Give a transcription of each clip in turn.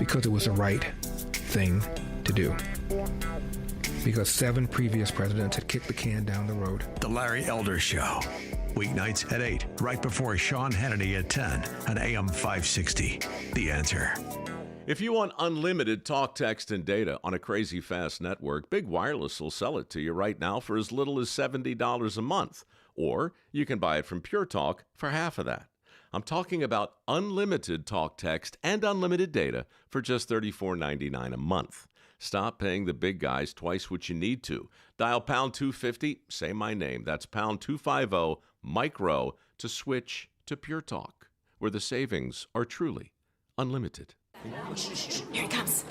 because it was the right thing to do. Because 7 previous presidents had kicked the can down the road. The Larry Elder Show. Weeknights at 8, right before Sean Hannity at 10 on AM 560. The Answer. If you want unlimited talk, text, and data on a crazy fast network, Big Wireless will sell it to you right now for as little as $70 a month. Or you can buy it from Pure Talk for half of that. I'm talking about unlimited talk, text, and unlimited data for just $34.99 a month. Stop paying the big guys twice what you need to. Dial pound 250, say my name. That's pound 250 micro to switch to Pure Talk, where the savings are truly unlimited. Here he comes.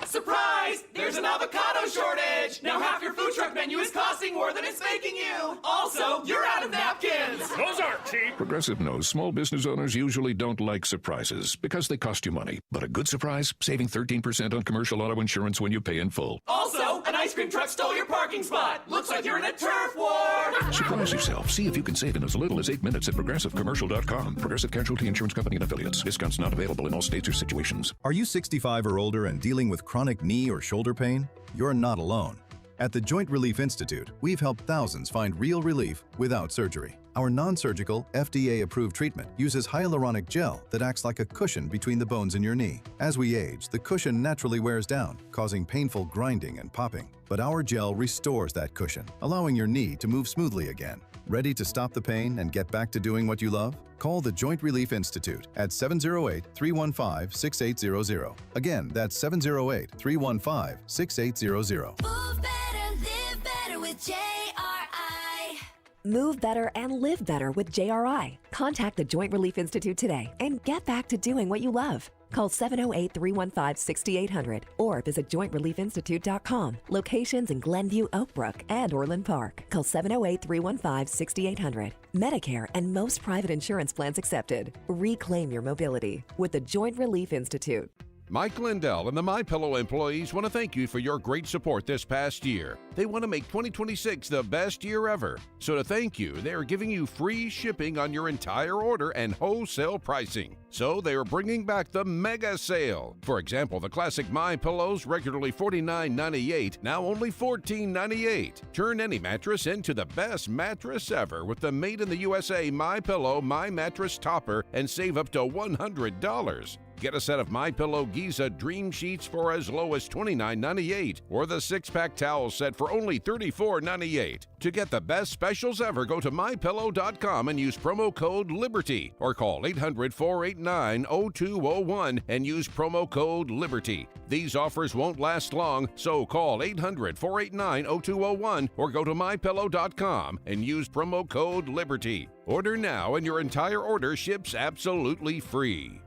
Surprise! There's an avocado shortage! Now half your food truck menu is costing more than it's making you! Also, you're out of napkins! Those aren't cheap! Progressive knows small business owners usually don't like surprises because they cost you money. But a good surprise? Saving 13% on commercial auto insurance when you pay in full. Also, an ice cream truck stole your parking spot! Looks like you're in a turf war! Surprise yourself. See if you can save in as little as 8 minutes at ProgressiveCommercial.com. Progressive Casualty Insurance Company and Affiliates. Discounts not available in all states or situations. Are you 65 or older and dealing with chronic knee or shoulder pain? You're not alone. At the Joint Relief Institute, we've helped thousands find real relief without surgery. Our non-surgical, FDA-approved treatment uses hyaluronic gel that acts like a cushion between the bones in your knee. As we age, the cushion naturally wears down, causing painful grinding and popping. But our gel restores that cushion, allowing your knee to move smoothly again. Ready to stop the pain and get back to doing what you love? Call the Joint Relief Institute at 708-315-6800. Again, that's 708-315-6800. Move better, live better with JRI. Move better and live better with JRI. Contact the Joint Relief Institute today and get back to doing what you love. Call 708-315-6800 or visit jointreliefinstitute.com. Locations in Glenview, Oak Brook, and Orland Park. Call 708-315-6800. Medicare and most private insurance plans accepted. Reclaim your mobility with the Joint Relief Institute. Mike Lindell and the MyPillow employees want to thank you for your great support this past year. They want to make 2026 the best year ever. So to thank you, they are giving you free shipping on your entire order and wholesale pricing. So they are bringing back the mega sale. For example, the classic MyPillows, regularly $49.98, now only $14.98. Turn any mattress into the best mattress ever with the Made in the USA MyPillow My Mattress Topper and save up to $100. Get a set of MyPillow Giza Dream Sheets for as low as $29.98 or the 6-pack towel set for only $34.98. To get the best specials ever, go to MyPillow.com and use promo code LIBERTY or call 800-489-0201 and use promo code LIBERTY. These offers won't last long, so call 800-489-0201 or go to MyPillow.com and use promo code LIBERTY. Order now and your entire order ships absolutely free.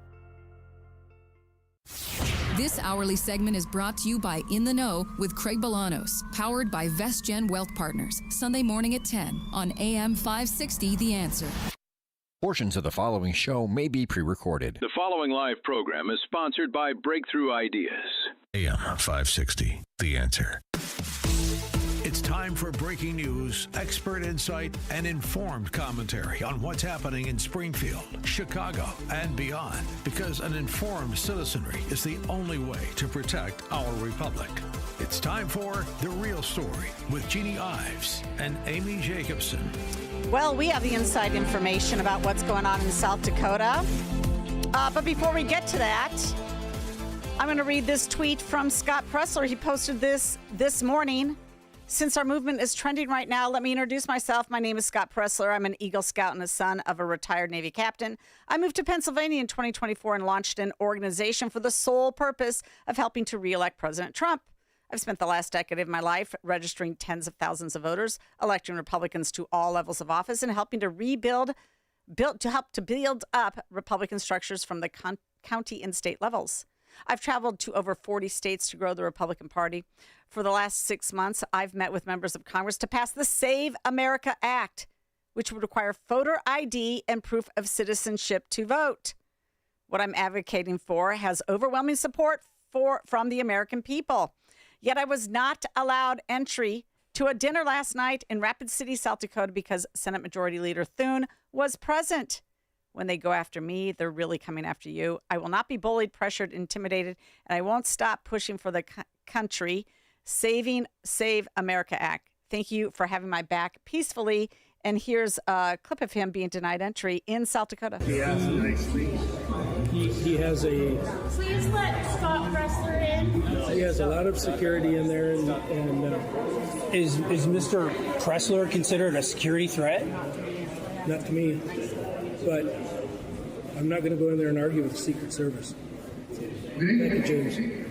This hourly segment is brought to you by In the Know with Craig Bolanos, powered by VestGen Wealth Partners, Sunday morning at 10 on AM 560 The Answer. Portions of the following show may be pre-recorded. The following live program is sponsored by Breakthrough Ideas. AM 560 The Answer. It's time for breaking news, expert insight, and informed commentary on what's happening in Springfield, Chicago, and beyond. Because an informed citizenry is the only way to protect our republic. It's time for The Real Story with Jeanne Ives and Amy Jacobson. Well, we have the inside information about what's going on in South Dakota. But before we get to that, I'm going to read this tweet from Scott Pressler. He posted this morning. Since our movement is trending right now, let me introduce myself. My name is Scott Pressler. I'm an Eagle Scout and the son of a retired Navy captain. I moved to Pennsylvania in 2024 and launched an organization for the sole purpose of helping to reelect President Trump. I've spent the last decade of my life registering tens of thousands of voters, electing Republicans to all levels of office, and helping to build up Republican structures from the county and state levels. I've traveled to over 40 states to grow the Republican Party. For the last 6 months, I've met with members of Congress to pass the Save America Act, which would require voter ID and proof of citizenship to vote. What I'm advocating for has overwhelming support from the American people. Yet I was not allowed entry to a dinner last night in Rapid City, South Dakota, because Senate Majority Leader Thune was present. When they go after me, they're really coming after you. I will not be bullied, pressured, intimidated, and I won't stop pushing for the country. Save America Act. Thank you for having my back peacefully. And here's a clip of him being denied entry in South Dakota. He has a... Please let Scott Pressler in. He has a lot of security in there. And Is Mr. Pressler considered a security threat? Not to me. But I'm not going to go in there and argue with the Secret Service. Thank you, James.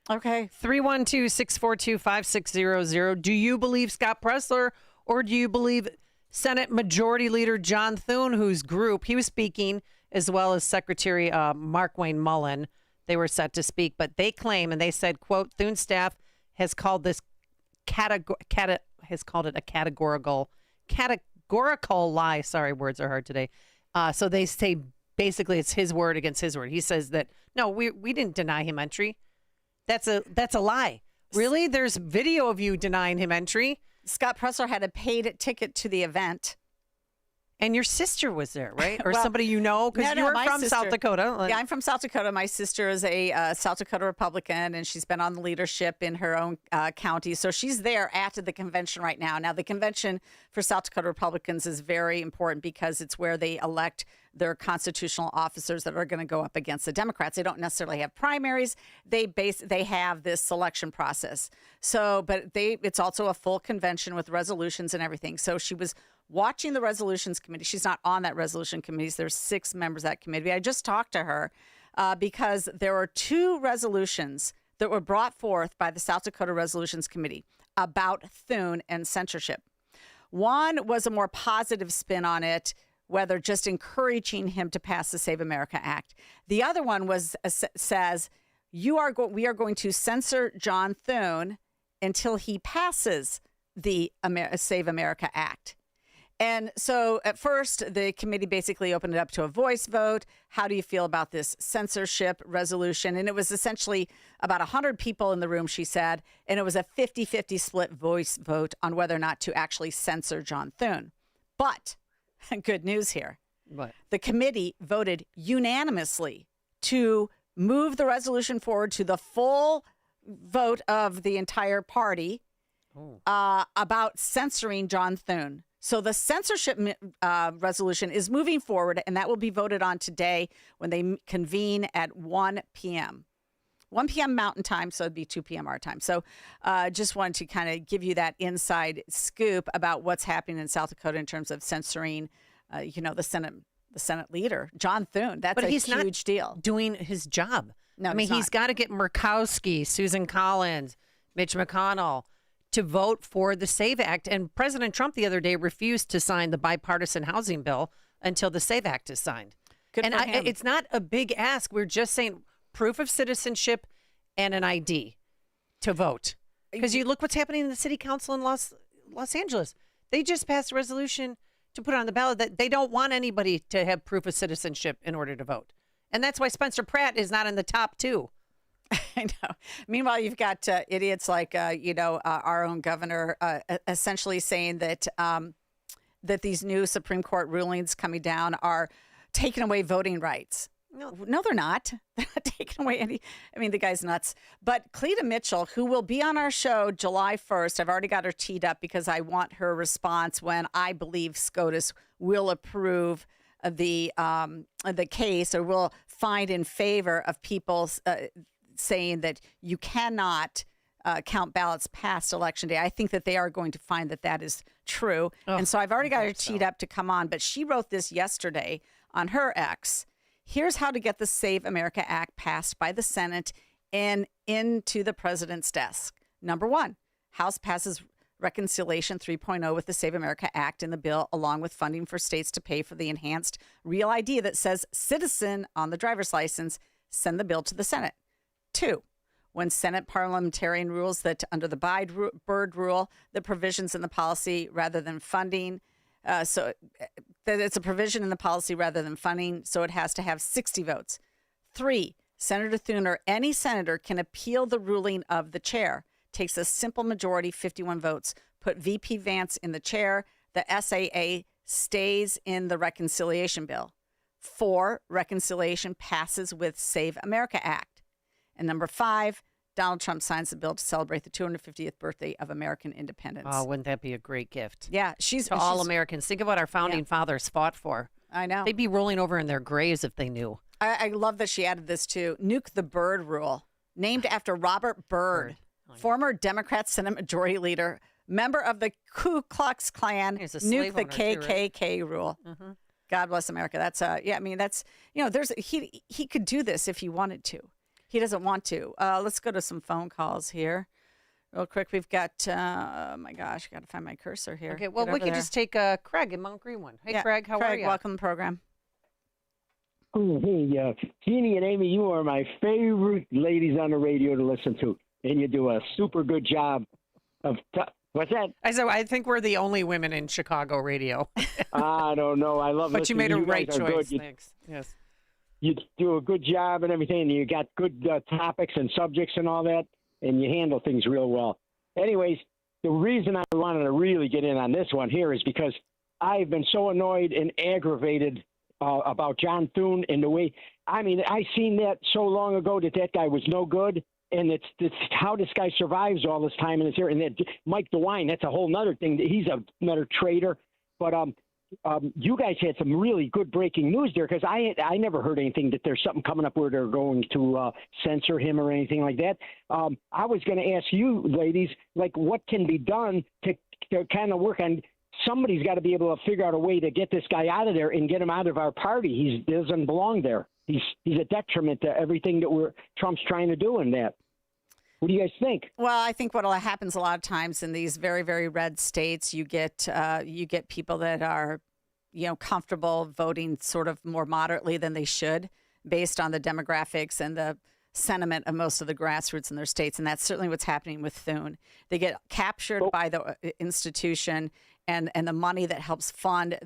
Okay, 312-642-5600. Do you believe Scott Pressler, or do you believe Senate Majority Leader John Thune, whose group he was speaking, as well as Secretary Mark Wayne Mullen? They were set to speak, but they claim, and they said, quote, Thune staff has called this has called it a categorical lie. Sorry, words are hard today. So they say basically it's his word against his word. He says that no, we didn't deny him entry. That's a lie. Really? There's video of you denying him entry. Scott Pressler had a paid ticket to the event. And your sister was there, right? Or somebody you know? Because you're from South Dakota. Yeah, I'm from South Dakota. My sister is a South Dakota Republican, and she's been on the leadership in her own county. So she's there at the convention right now. Now, the convention for South Dakota Republicans is very important because it's where they elect their constitutional officers that are going to go up against the Democrats. They don't necessarily have primaries. They have this selection process. So, but it's also a full convention with resolutions and everything. So she was watching the resolutions committee. She's not on that resolution committee. So there's 6 members of that committee. I just talked to her because there were 2 resolutions that were brought forth by the South Dakota Resolutions Committee about Thune and censorship. One was a more positive spin on it, whether just encouraging him to pass the Save America Act. The other one says we are going to censor John Thune until he passes the Save America Act. And so at first, the committee basically opened it up to a voice vote. How do you feel about this censorship resolution? And it was essentially about 100 people in the room, she said, and it was a 50-50 split voice vote on whether or not to actually censor John Thune. But good news here. What? The committee voted unanimously to move the resolution forward to the full vote of the entire party about censoring John Thune. So the censorship resolution is moving forward, and that will be voted on today when they convene at 1 p.m. 1 p.m. Mountain Time, so it'd be 2 p.m. our time. So just wanted to kind of give you that inside scoop about what's happening in South Dakota in terms of censoring, the Senate leader, John Thune. That's a huge deal. Doing his job. No, I mean, he's got to get Murkowski, Susan Collins, Mitch McConnell to vote for the SAVE Act. And President Trump the other day refused to sign the bipartisan housing bill until the SAVE Act is signed. Good for him. It's not a big ask. We're just saying proof of citizenship and an ID to vote. Because you look what's happening in the city council in Los Angeles. They just passed a resolution to put on the ballot that they don't want anybody to have proof of citizenship in order to vote. And that's why Spencer Pratt is not in the top 2. I know. Meanwhile, you've got idiots like, our own governor essentially saying that that these new Supreme Court rulings coming down are taking away voting rights. No, they're not. They're not taking away any. I mean, the guy's nuts. But Cleta Mitchell, who will be on our show July 1st, I've already got her teed up because I want her response when I believe SCOTUS will approve the case or will find in favor of people saying that you cannot count ballots past Election Day. I think that they are going to find that that is true. And so I've already got her teed up to come on. But she wrote this yesterday on her X. Here's how to get the Save America Act passed by the Senate and into the president's desk. Number 1, House passes Reconciliation 3.0 with the Save America Act in the bill, along with funding for states to pay for the enhanced Real ID that says citizen on the driver's license. Send the bill to the Senate. 2, when Senate parliamentarian rules that under the Byrd rule, the provisions in the policy rather than funding, so that it's a provision in the policy rather than funding, so it has to have 60 votes. 3, Senator Thune or any senator can appeal the ruling of the chair. Takes a simple majority, 51 votes. Put VP Vance in the chair. The SAA stays in the reconciliation bill. 4, reconciliation passes with Save America Act. And number 5, Donald Trump signs the bill to celebrate the 250th birthday of American independence. Oh, wouldn't that be a great gift? Yeah, to all Americans. Think of what our founding fathers fought for. I know. They'd be rolling over in their graves if they knew. I love that she added this too. Nuke the Bird rule, named after Robert Byrd, former Democrat Senate Majority Leader, member of the Ku Klux Klan. Nuke the KKK rule. Mm-hmm. God bless America. That's that's there's he could do this if he wanted to. He doesn't want to. Let's go to some phone calls here. Real quick, we've got, oh my gosh, I got to find my cursor here. Okay, well, Get we over could there. just take Craig in Mount Greenwood. Hey, Yeah, Craig, how are you? welcome to the program. Oh, hey, Jeanne and Amy, you are my favorite ladies on the radio to listen to, and you do a super good job of. What's that? I think we're the only women in Chicago radio. I don't know. I love. But you made a right guys are choice. good. Thanks. Yes. You do a good job and everything, and you got good topics and subjects and all that, and you handle things real well. Anyways, the reason I wanted to really get in on this one here is because I've been so annoyed and aggravated about John Thune and the way. I mean, I seen that so long ago that guy was no good, and it's how this guy survives all this time and is here. And that Mike DeWine, that's a whole nother thing. He's another traitor. But you guys had some really good breaking news there, because I never heard anything that there's something coming up where they're going to censor him or anything like that. I was going to ask you, ladies, like what can be done to kind of work on. Somebody's got to be able to figure out a way to get this guy out of there and get him out of our party. He doesn't belong there. He's a detriment to everything that Trump's trying to do in that. What do you guys think? Well, I think what happens a lot of times in these very, very red states, you get people that are, comfortable voting sort of more moderately than they should, based on the demographics and the sentiment of most of the grassroots in their states, and that's certainly what's happening with Thune. They get captured by the institution and the money that helps fund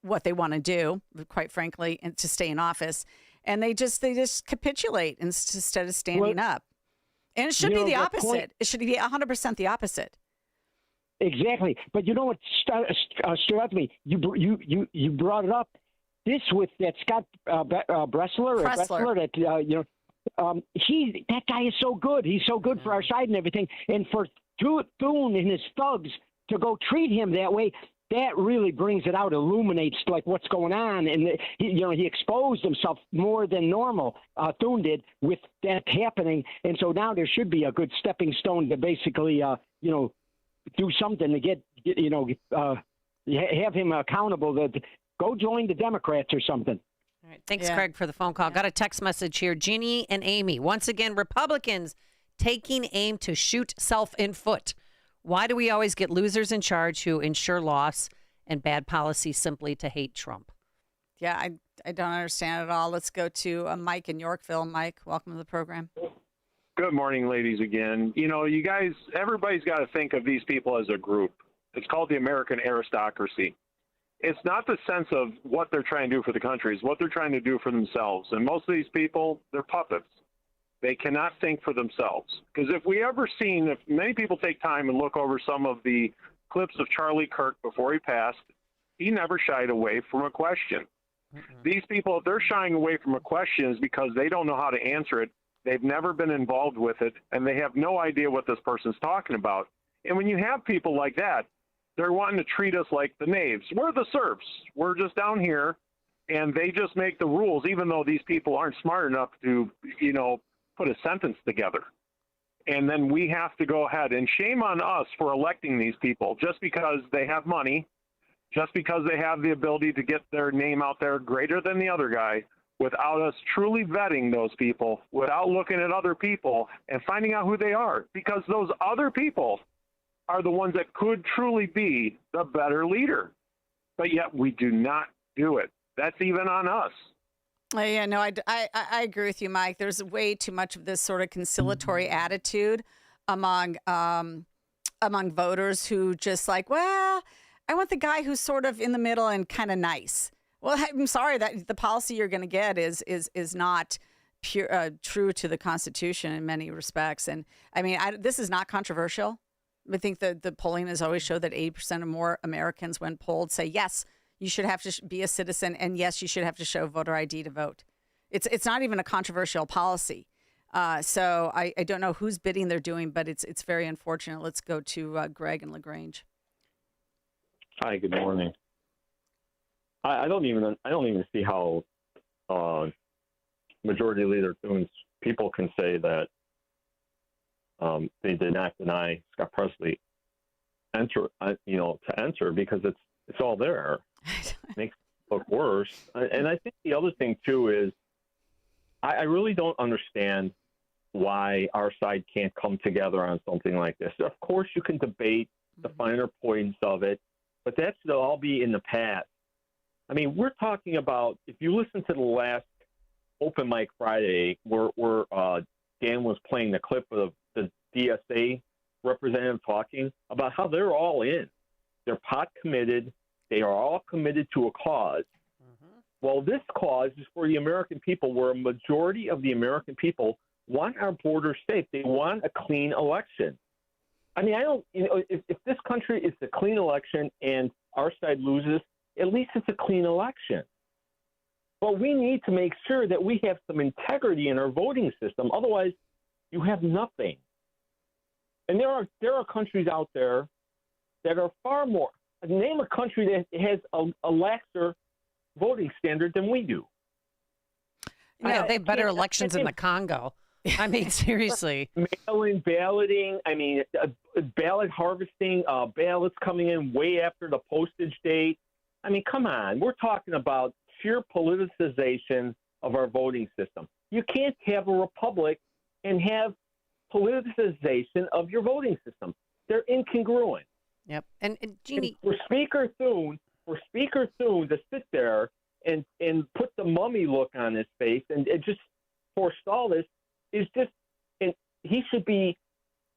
what they want to do, quite frankly, and to stay in office, and they just capitulate instead of standing up. And it should be the opposite. It should be 100% the opposite. Exactly. But you know what stood out to me? You brought it up. This with that Scott Pressler, that guy is so good. He's so good for our side and everything. And for Thune and his thugs to go treat him that way, that really brings it out, illuminates like what's going on, and he exposed himself more than normal. Thune did with that happening, and so now there should be a good stepping stone to basically, do something to get have him accountable. To go join the Democrats or something. All right, thanks, Craig, for the phone call. Got a text message here. Jeanne and Amy, once again, Republicans taking aim to shoot self in foot. Why do we always get losers in charge who ensure loss and bad policy simply to hate Trump? Yeah, I don't understand at all. Let's go to Mike in Yorkville. Mike, welcome to the program. Good morning, ladies, again. You guys, everybody's got to think of these people as a group. It's called the American aristocracy. It's not the sense of what they're trying to do for the country. It's what they're trying to do for themselves. And most of these people, they're puppets. They cannot think for themselves. Because if many people take time and look over some of the clips of Charlie Kirk before he passed, he never shied away from a question. These people, if they're shying away from a question, is because they don't know how to answer it. They've never been involved with it, and they have no idea what this person's talking about. And when you have people like that, they're wanting to treat us like the knaves. We're the serfs. We're just down here, and they just make the rules, even though these people aren't smart enough to, put a sentence together. And then we have to go ahead, and shame on us for electing these people just because they have money, just because they have the ability to get their name out there greater than the other guy, without us truly vetting those people, without looking at other people and finding out who they are, because those other people are the ones that could truly be the better leader. But yet we do not do it. That's even on us. Yeah, no, I agree with you, Mike. There's way too much of this sort of conciliatory attitude among voters who just like, well, I want the guy who's sort of in the middle and kind of nice. Well, I'm sorry that the policy you're going to get is not true to the Constitution in many respects. And I mean, this is not controversial. I think that the polling has always showed that 80% or more Americans, when polled, say, yes, You should have to be a citizen, and yes, you should have to show voter ID to vote. It's not even a controversial policy. So I don't know whose bidding they're doing, but it's very unfortunate. Let's go to Greg and LaGrange. Hi, good morning. I don't even see how Majority Leader Thune's people can say that they did not deny Scott Presley to enter because it's all there. It makes it look worse. And I think the other thing too is I really don't understand why our side can't come together on something like this. Of course, you can debate the finer points of it, but that should all be in the past. I mean, we're talking about, if you listen to the last Open Mic Friday where Dan was playing the clip of the DSA representative talking about how they're all in. They're pot committed. They are all committed to a cause. Well, this cause is for the American people, where a majority of the American people want our borders safe. They want a clean election. I mean, if this country is a clean election and our side loses, at least it's a clean election. But we need to make sure that we have some integrity in our voting system. Otherwise, you have nothing. And there are countries out there that are far more. Name a country that has a laxer voting standard than we do. Yeah, they have better elections in the Congo. I mean, seriously. Mail-in balloting. I mean, ballot harvesting, ballots coming in way after the postage date. I mean, come on. We're talking about sheer politicization of our voting system. You can't have a republic and have politicization of your voting system. They're incongruent. Yep. And Jeannie, for Speaker Thune to sit there and put the mummy look on his face and just forestall this is just, and he should be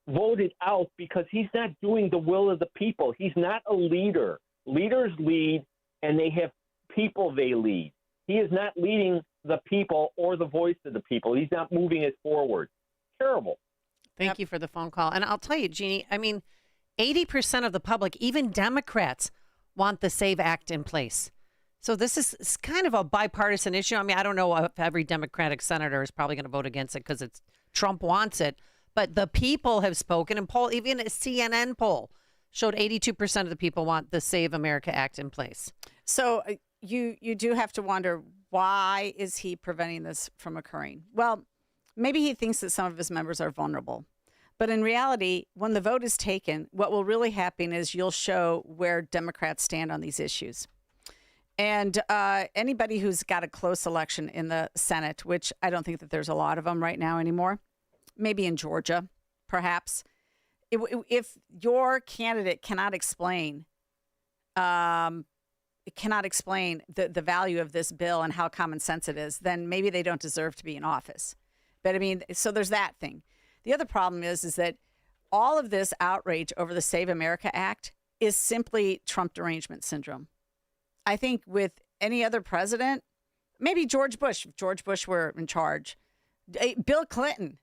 voted out because he's not doing the will of the people. He's not a leader. Leaders lead, and they have people they lead. He is not leading the people or the voice of the people. He's not moving it forward. Terrible. Thank you for the phone call. And I'll tell you, Jeannie, I mean, 80% of the public, even Democrats, want the SAVE Act in place. So this is kind of a bipartisan issue. I mean, I don't know if every Democratic senator is probably going to vote against it because Trump wants it. But the people have spoken, and even a CNN poll showed 82% of the people want the Save America Act in place. So you do have to wonder, why is he preventing this from occurring? Well, maybe he thinks that some of his members are vulnerable. But in reality, when the vote is taken, what will really happen is you'll show where Democrats stand on these issues. And anybody who's got a close election in the Senate, which I don't think that there's a lot of them right now anymore, maybe in Georgia, perhaps, if your candidate cannot explain the value of this bill and how common sense it is, then maybe they don't deserve to be in office. But I mean, so there's that thing. The other problem is that all of this outrage over the Save America Act is simply Trump derangement syndrome. I think with any other president, maybe George Bush, if George Bush were in charge, Bill Clinton,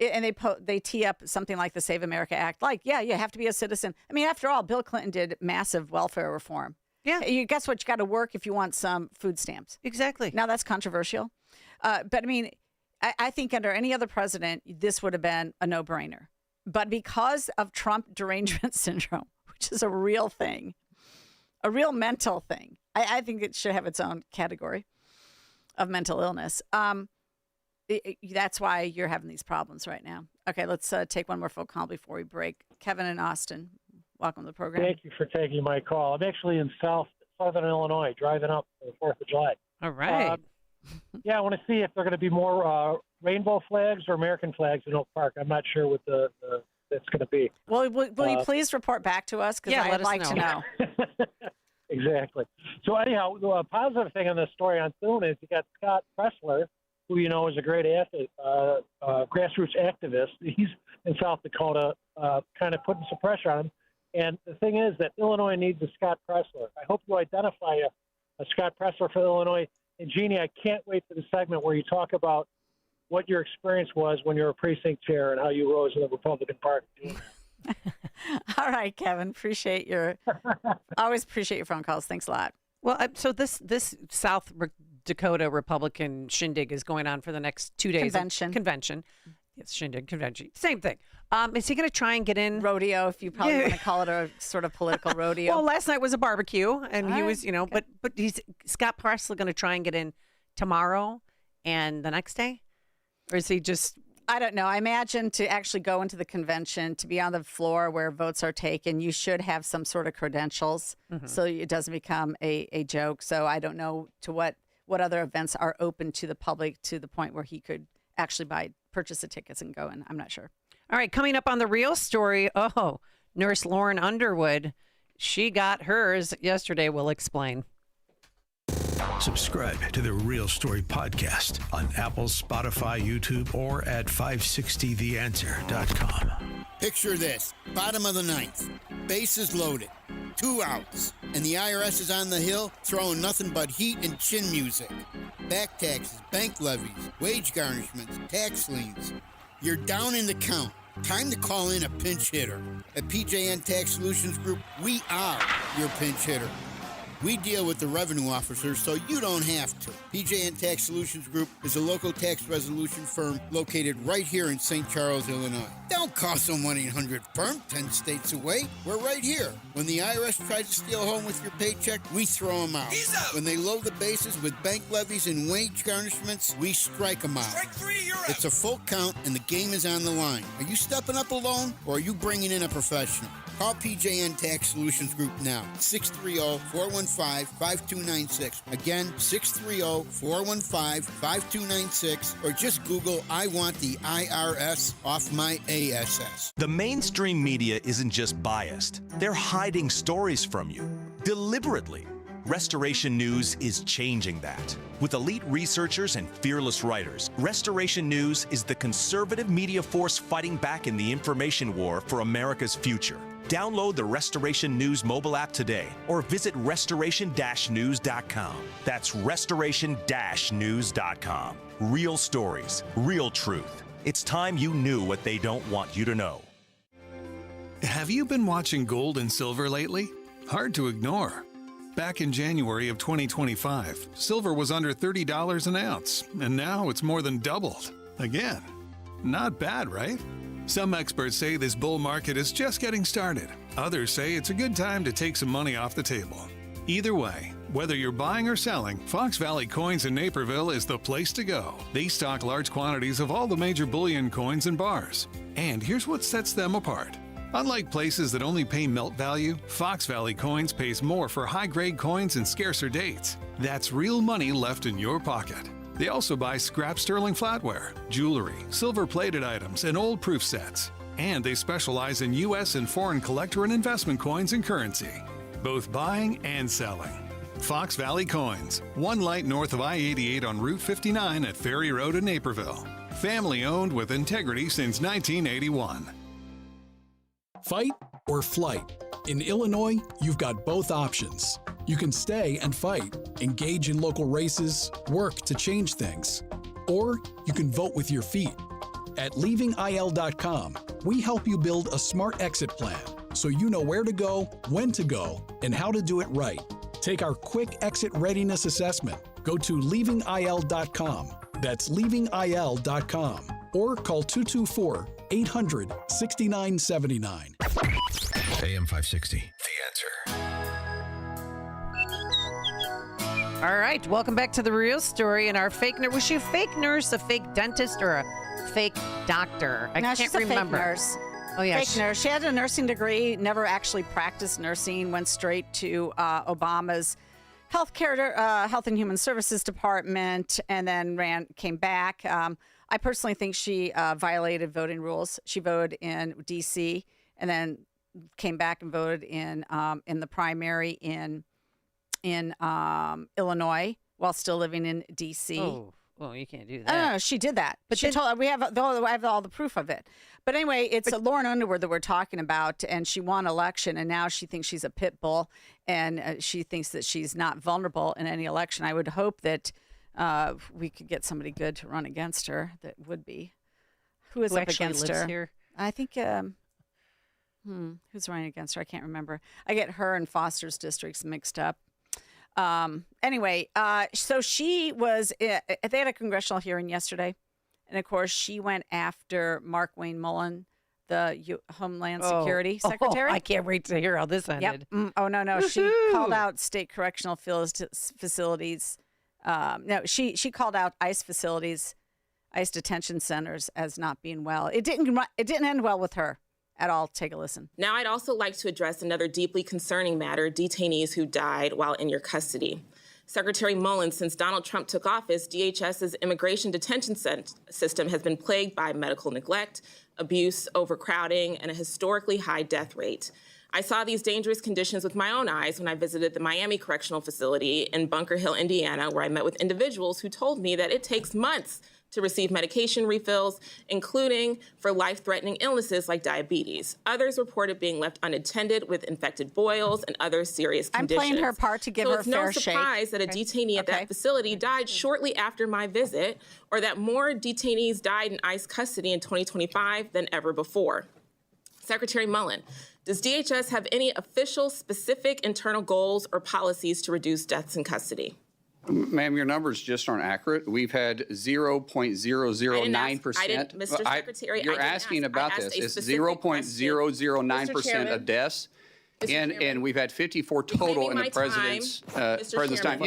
and they tee up something like the Save America Act, like, yeah, you have to be a citizen. I mean, after all, Bill Clinton did massive welfare reform. Yeah. Guess what? You got to work if you want some food stamps. Exactly. Now that's controversial. But I mean, I think under any other president, this would have been a no-brainer. But because of Trump derangement syndrome, which is a real thing, a real mental thing, I think it should have its own category of mental illness. That's why you're having these problems right now. Okay, let's take one more phone call before we break. Kevin in Austin, welcome to the program. Thank you for taking my call. I'm actually in southern Illinois, driving up for the 4th of July. All right. Yeah, I want to see if there are going to be more rainbow flags or American flags in Oak Park. I'm not sure what that's going to be. Well, will you please report back to us? Because I'd like to know. Exactly. So anyhow, the positive thing on this story on Thune is you got Scott Pressler, who you know is a great grassroots activist. He's in South Dakota, kind of putting some pressure on him. And the thing is that Illinois needs a Scott Pressler. I hope you identify a Scott Pressler for Illinois. And Jeannie, I can't wait for the segment where you talk about what your experience was when you were a precinct chair and how you rose in the Republican Party. All right, Kevin. Always appreciate your phone calls. Thanks a lot. Well, so this South Dakota Republican shindig is going on for the next 2 days. Convention. Yes, shindig, convention. Same thing. Is he going to try and get in? Rodeo, if you probably want to call it a sort of political rodeo. Well, last night was a barbecue, and he was, okay. but he's Scott Pressler going to try and get in tomorrow and the next day? Or is he just... I don't know. I imagine to actually go into the convention, to be on the floor where votes are taken, you should have some sort of credentials so it doesn't become a joke. So I don't know to what other events are open to the public to the point where he could actually purchase the tickets and go in. I'm not sure. All right, coming up on the real story, Nurse Lauren Underwood, she got hers yesterday. We'll explain. Subscribe to the Real Story podcast on Apple, Spotify, YouTube, or at 560theanswer.com. Picture this. Bottom of the ninth. Bases loaded. 2 outs. And the IRS is on the hill throwing nothing but heat and chin music. Back taxes, bank levies, wage garnishments, tax liens. You're down in the count. Time to call in a pinch hitter. At PJN Tax Solutions Group, we are your pinch hitter. We deal with the revenue officers so you don't have to. PJN Tax Solutions Group is a local tax resolution firm located right here in St. Charles, Illinois. Don't call some 1-800-FIRM 10 states away. We're right here. When the IRS tries to steal home with your paycheck, we throw them out. He's out. When they load the bases with bank levies and wage garnishments, we strike them out. Strike 3, you're out. It's a full count and the game is on the line. Are you stepping up alone or are you bringing in a professional? Call PJN Tax Solutions Group now, 630-415-5296. Again, 630-415-5296, or just Google, I want the IRS off my ASS. The mainstream media isn't just biased. They're hiding stories from you, deliberately. Restoration News is changing that. With elite researchers and fearless writers, Restoration News is the conservative media force fighting back in the information war for America's future. Download the Restoration News mobile app today or visit restoration-news.com. That's restoration-news.com. Real stories, real truth. It's time you knew what they don't want you to know. Have you been watching gold and silver lately? Hard to ignore. Back in January of 2025, silver was under $30 an ounce, and now it's more than doubled. Again, not bad, right? Some experts say this bull market is just getting started. Others say it's a good time to take some money off the table. Either way, whether you're buying or selling, Fox Valley Coins in Naperville is the place to go. They stock large quantities of all the major bullion coins and bars. And here's what sets them apart. Unlike places that only pay melt value, Fox Valley Coins pays more for high-grade coins and scarcer dates. That's real money left in your pocket. They also buy scrap sterling flatware, jewelry, silver-plated items, and old proof sets. And they specialize in U.S. and foreign collector and investment coins and currency, both buying and selling. Fox Valley Coins, one light north of I-88 on Route 59 at Ferry Road in Naperville. Family-owned with integrity since 1981. Fight or flight? In Illinois, you've got both options. You can stay and fight, engage in local races, work to change things. Or you can vote with your feet. At leavingil.com, we help you build a smart exit plan so you know where to go, when to go, and how to do it right. Take our quick exit readiness assessment. Go to leavingil.com. That's leavingil.com. Or call 224-800-6979. AM 560, The Answer. All right, welcome back to the real story. And our fake nurse, was she a fake nurse, a fake dentist, or a fake doctor? I can't she's remember. A fake nurse. Oh yeah, fake nurse. She had a nursing degree, never actually practiced nursing. Went straight to Obama's Health and Human Services Department, and then came back. I personally think she violated voting rules. She voted in D.C. and then came back and voted in the primary in Illinois while still living in D.C. Oh, well, you can't do that. No, she did that. But she told I have all the proof of it. But anyway, it's Lauren Underwood that we're talking about, and she won election, and now she thinks she's a pit bull, and she thinks that she's not vulnerable in any election. I would hope that we could get somebody good to run against her. That would be who is up against her. Here? I think who's running against her? I can't remember. I get her and Foster's districts mixed up. Anyway, so they had a congressional hearing yesterday. And of course, she went after Mark Wayne Mullen, the Homeland Security Secretary. I can't wait to hear how this ended. Yep. Oh, no. She called out state correctional facilities. She called out ICE facilities, ICE detention centers as not being well. It didn't end well with her at all. Take a listen. Now, I'd also like to address another deeply concerning matter, detainees who died while in your custody. Secretary Mullen, since Donald Trump took office, DHS's immigration detention system has been plagued by medical neglect, abuse, overcrowding, and a historically high death rate. I saw these dangerous conditions with my own eyes when I visited the Miami Correctional Facility in Bunker Hill, Indiana, where I met with individuals who told me that it takes months to receive medication refills, including for life-threatening illnesses like diabetes. Others reported being left unattended with infected boils and other serious conditions. I'm playing her part to give her a fair shake. So it's no surprise that a detainee at that facility died shortly after my visit, or that more detainees died in ICE custody in 2025 than ever before. Secretary Mullen, does DHS have any official, specific internal goals or policies to reduce deaths in custody? Ma'am, your numbers just aren't accurate. We've had 0.009%. I didn't, Mr. Secretary. You're asking about this. It's 0.009% of deaths. And we've had 54 total in the president's time.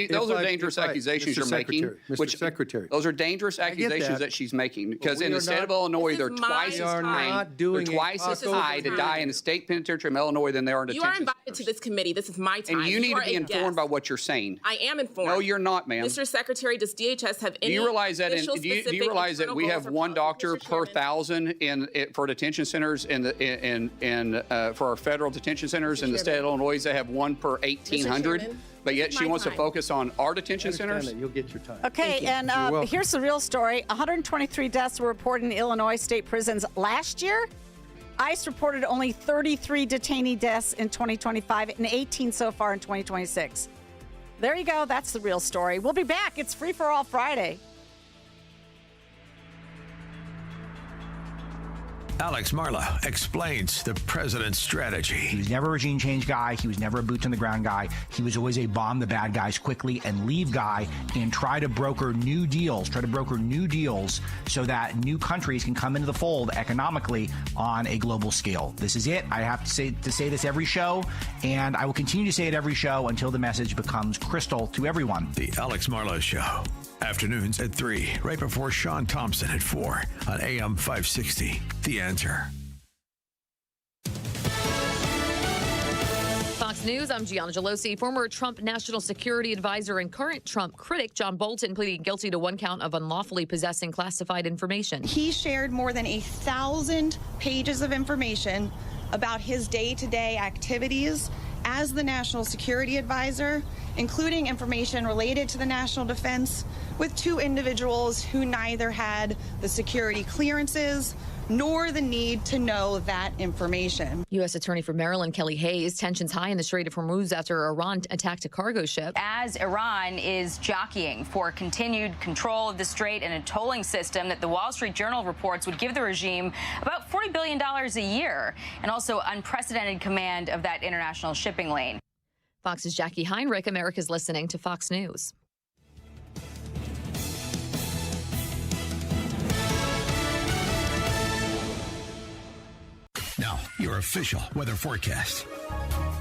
Those are dangerous accusations you're making. Mr. Secretary. Those are dangerous accusations that she's making. Because in the state of Illinois, they're twice as high to die in the state penitentiary of Illinois than they are in detention. You are invited to this committee. This is my time. And you need to be informed by what you're saying. I am informed. No, you're not, ma'am. Mr. Secretary, does DHS have any do you realize that we have one doctor per 1,000 for detention centers for our federal detention centers in the state of Illinois? They have one per 1,800, but yet she wants to focus on our detention centers. You'll get your time. Okay, and here's the real story. 123 deaths were reported in Illinois state prisons last year. ICE reported only 33 detainee deaths in 2025 and 18 so far in 2026. There you go. That's the real story. We'll be back. It's Free for All Friday. Alex Marla explains the president's strategy. He was never a regime change guy. He was never a boots on the ground guy. He was always a bomb the bad guys quickly and leave guy and try to broker new deals so that new countries can come into the fold economically on a global scale. This is it. I have to say this every show, and I will continue to say it every show until the message becomes crystal to everyone. The Alex Marla Show. Afternoons at 3, right before Sean Thompson at 4 on AM 560. The Answer. Fox News, I'm Gianna Gelosi. Former Trump National Security Advisor and current Trump critic John Bolton pleading guilty to one count of unlawfully possessing classified information. He shared more than 1,000 pages of information about his day-to-day activities as the National Security Advisor, including information related to the national defense, with two individuals who neither had the security clearances nor the need to know that information. U.S. Attorney for Maryland Kelly Hayes, tensions high in the Strait of Hormuz after Iran attacked a cargo ship. As Iran is jockeying for continued control of the strait and a tolling system that the Wall Street Journal reports would give the regime about $40 billion a year, and also unprecedented command of that international shipping lane. Fox's Jackie Heinrich. America's listening to Fox News. Now, your official weather forecast.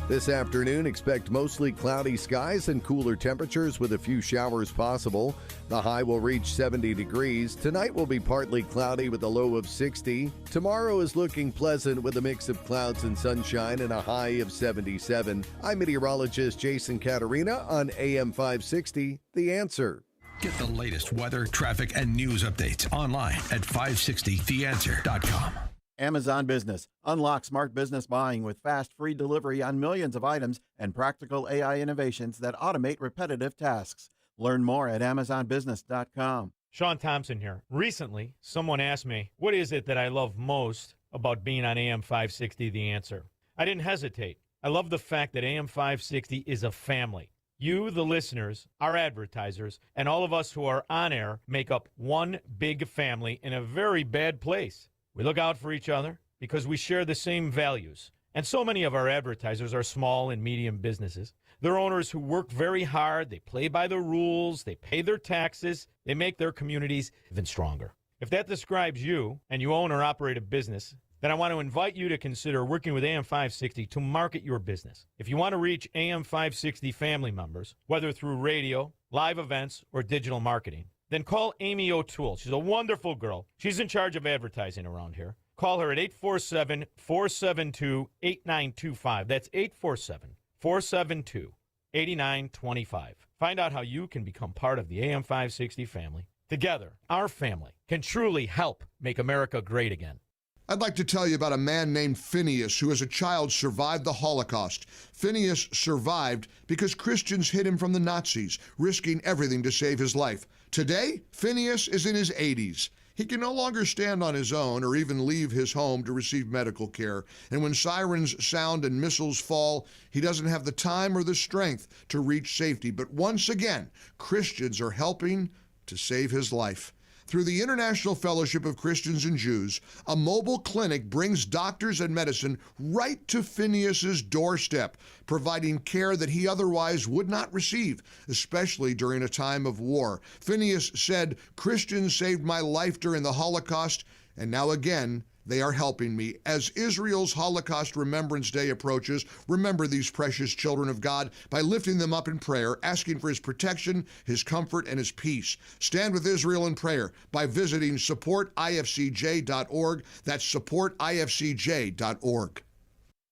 This afternoon, expect mostly cloudy skies and cooler temperatures with a few showers possible. The high will reach 70 degrees. Tonight will be partly cloudy with a low of 60. Tomorrow is looking pleasant with a mix of clouds and sunshine and a high of 77. I'm meteorologist Jason Caterina on AM 560, The Answer. Get the latest weather, traffic, and news updates online at 560theanswer.com. Amazon Business. Unlock smart business buying with fast, free delivery on millions of items and practical AI innovations that automate repetitive tasks. Learn more at amazonbusiness.com. Sean Thompson here. Recently, someone asked me, what is it that I love most about being on AM 560 The Answer? I didn't hesitate. I love the fact that AM 560 is a family. You, the listeners, our advertisers, and all of us who are on air make up one big family in a very bad place. We look out for each other because we share the same values. And so many of our advertisers are small and medium businesses. They're owners who work very hard, they play by the rules, they pay their taxes, they make their communities even stronger. If that describes you and you own or operate a business, then I want to invite you to consider working with AM 560 to market your business. If you want to reach AM 560 family members, whether through radio, live events, or digital marketing, then call Amy O'Toole. She's a wonderful girl. She's in charge of advertising around here. Call her at 847-472-8925. That's 847-472-8925. Find out how you can become part of the AM 560 family. Together, our family can truly help make America great again. I'd like to tell you about a man named Phineas who as a child survived the Holocaust. Phineas survived because Christians hid him from the Nazis, risking everything to save his life. Today, Phineas is in his 80s. He can no longer stand on his own or even leave his home to receive medical care. And when sirens sound and missiles fall, he doesn't have the time or the strength to reach safety. But once again, Christians are helping to save his life. Through the International Fellowship of Christians and Jews, a mobile clinic brings doctors and medicine right to Phineas's doorstep, providing care that he otherwise would not receive, especially during a time of war. Phineas said, "Christians saved my life during the Holocaust, and now again, they are helping me." As Israel's Holocaust Remembrance Day approaches, remember these precious children of God by lifting them up in prayer, asking for his protection, his comfort, and his peace. Stand with Israel in prayer by visiting supportifcj.org. That's supportifcj.org.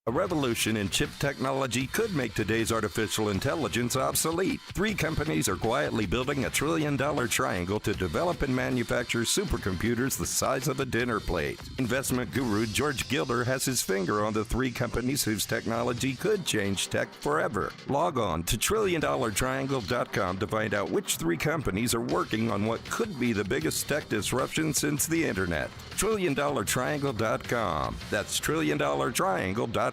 A revolution in chip technology could make today's artificial intelligence obsolete. 3 companies are quietly building a $1 trillion triangle to develop and manufacture supercomputers the size of a dinner plate. Investment guru George Gilder has his finger on the 3 companies whose technology could change tech forever. Log on to TrillionDollarTriangle.com to find out which 3 companies are working on what could be the biggest tech disruption since the internet. TrillionDollarTriangle.com. That's TrillionDollarTriangle.com.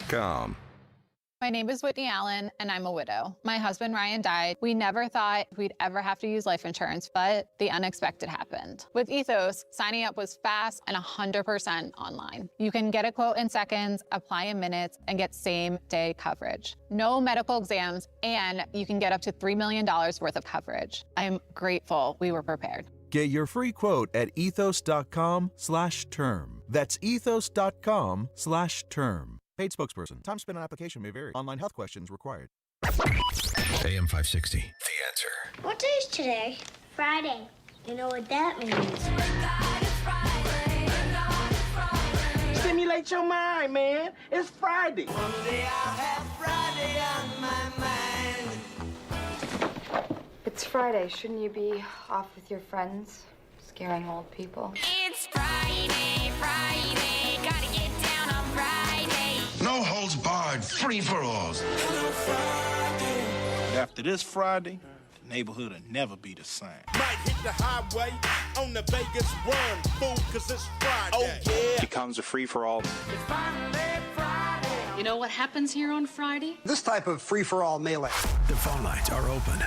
My name is Whitney Allen, and I'm a widow. My husband, Ryan, died. We never thought we'd ever have to use life insurance, but the unexpected happened. With Ethos, signing up was fast and 100% online. You can get a quote in seconds, apply in minutes, and get same-day coverage. No medical exams, and you can get up to $3 million worth of coverage. I'm grateful we were prepared. Get your free quote at ethos.com/term. That's ethos.com/term. Paid spokesperson. Time spent on application may vary. Online health questions required. AM 560, The Answer. What day is today? Friday. You know what that means. Stimulate your mind, man. It's Friday. One day I'll have Friday on my mind. It's Friday. Shouldn't you be off with your friends, scaring old people? It's Friday, Friday. Gotta get down on Friday. No holds barred, free-for-alls. After this Friday, the neighborhood will never be the same. Might hit the highway on the Vegas run, fool, cause it's Friday. Oh, yeah. Becomes a free-for-all. It's finally Friday. You know what happens here on Friday? This type of free-for-all melee. The phone lines are open.